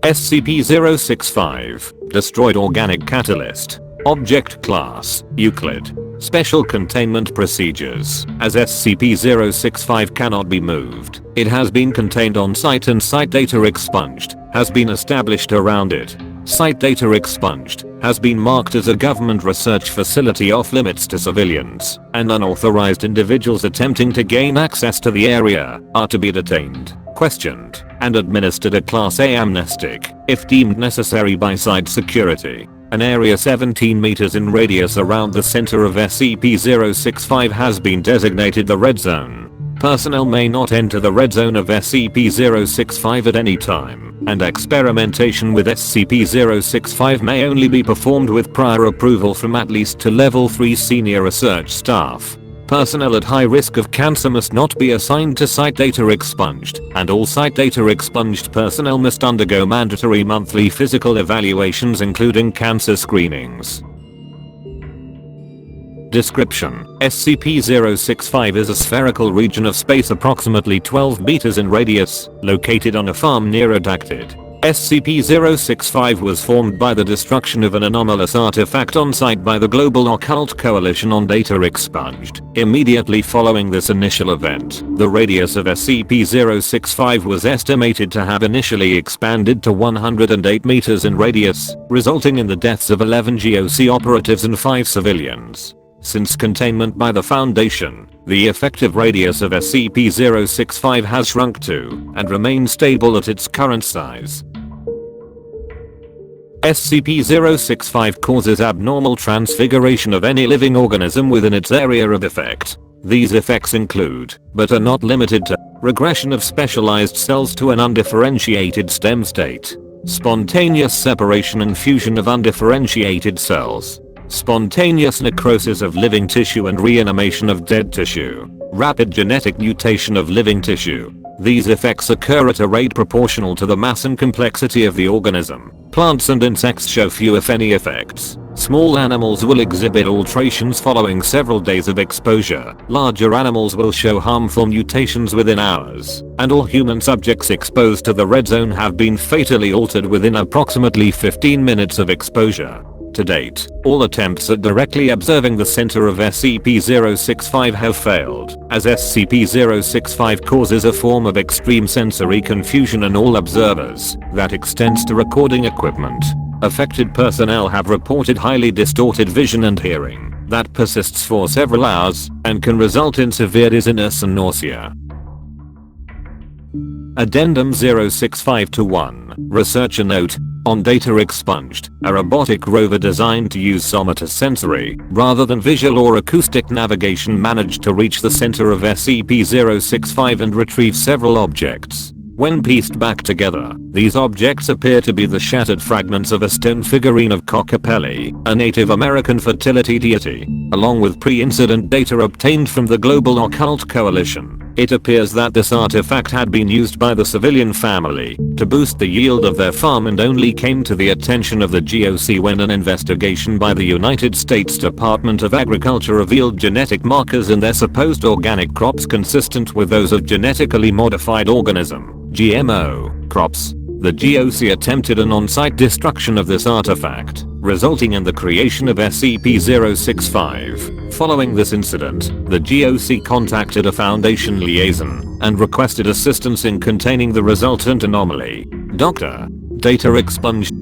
SCP-065, Destroyed Organic Catalyst. Object Class, Euclid. Special Containment Procedures. As SCP-065 cannot be moved, it has been contained on site and site data expunged has been established around it. Site data expunged has been marked as a government research facility off limits to civilians, and unauthorized individuals attempting to gain access to the area are to be detained, questioned, and administered a Class A amnestic, if deemed necessary by site security. An area 17 meters in radius around the center of SCP-065 has been designated the Red Zone. Personnel may not enter the Red Zone of SCP-065 at any time, and experimentation with SCP-065 may only be performed with prior approval from at least 2 Level 3 senior research staff. Personnel at high risk of cancer must not be assigned to site data expunged, and all site data expunged personnel must undergo mandatory monthly physical evaluations including cancer screenings. Description: SCP-065 is a spherical region of space approximately 12 meters in radius, located on a farm near Addendum. SCP-065 was formed by the destruction of an anomalous artifact on site by the Global Occult Coalition on data expunged. Immediately following this initial event, the radius of SCP-065 was estimated to have initially expanded to 108 meters in radius, resulting in the deaths of 11 GOC operatives and 5 civilians. Since containment by the Foundation, the effective radius of SCP-065 has shrunk to, and remains stable at its current size. SCP-065 causes abnormal transfiguration of any living organism within its area of effect. These effects include, but are not limited to, regression of specialized cells to an undifferentiated stem state, spontaneous separation and fusion of undifferentiated cells, spontaneous necrosis of living tissue and reanimation of dead tissue, rapid genetic mutation of living tissue. These effects occur at a rate proportional to the mass and complexity of the organism. Plants and insects show few if any effects. Small animals will exhibit alterations following several days of exposure. Larger animals will show harmful mutations within hours. And all human subjects exposed to the Red Zone have been fatally altered within approximately 15 minutes of exposure. To date, all attempts at directly observing the center of SCP-065 have failed, as SCP-065 causes a form of extreme sensory confusion in all observers that extends to recording equipment. Affected personnel have reported highly distorted vision and hearing that persists for several hours and can result in severe dizziness and nausea. Addendum 065-1. Researcher note: on data expunged, a robotic rover designed to use somatosensory, rather than visual or acoustic navigation managed to reach the center of SCP-065 and retrieve several objects. When pieced back together, these objects appear to be the shattered fragments of a stone figurine of Cockapelli, a Native American fertility deity, along with pre-incident data obtained from the Global Occult Coalition. It appears that this artifact had been used by the civilian family to boost the yield of their farm and only came to the attention of the GOC when an investigation by the United States Department of Agriculture revealed genetic markers in their supposed organic crops consistent with those of genetically modified organism, GMO, crops. The GOC attempted an on-site destruction of this artifact, resulting in the creation of SCP-065. Following this incident, the GOC contacted a Foundation liaison and requested assistance in containing the resultant anomaly. Dr. Data expunged.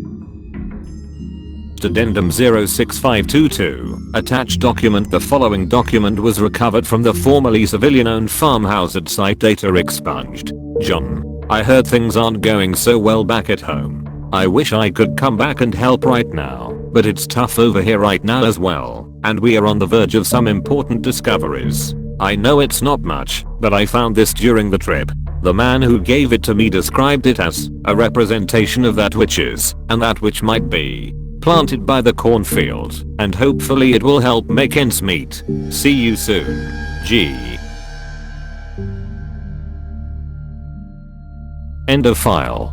Addendum 06522. Attached document: the following document was recovered from the formerly civilian-owned farmhouse at site data expunged. John, I heard things aren't going so well back at home. I wish I could come back and help right now, but it's tough over here right now as well, and we are on the verge of some important discoveries. I know it's not much, but I found this during the trip. The man who gave it to me described it as a representation of that which is, and that which might be, planted by the cornfield, and hopefully it will help make ends meet. See you soon. G. End of file.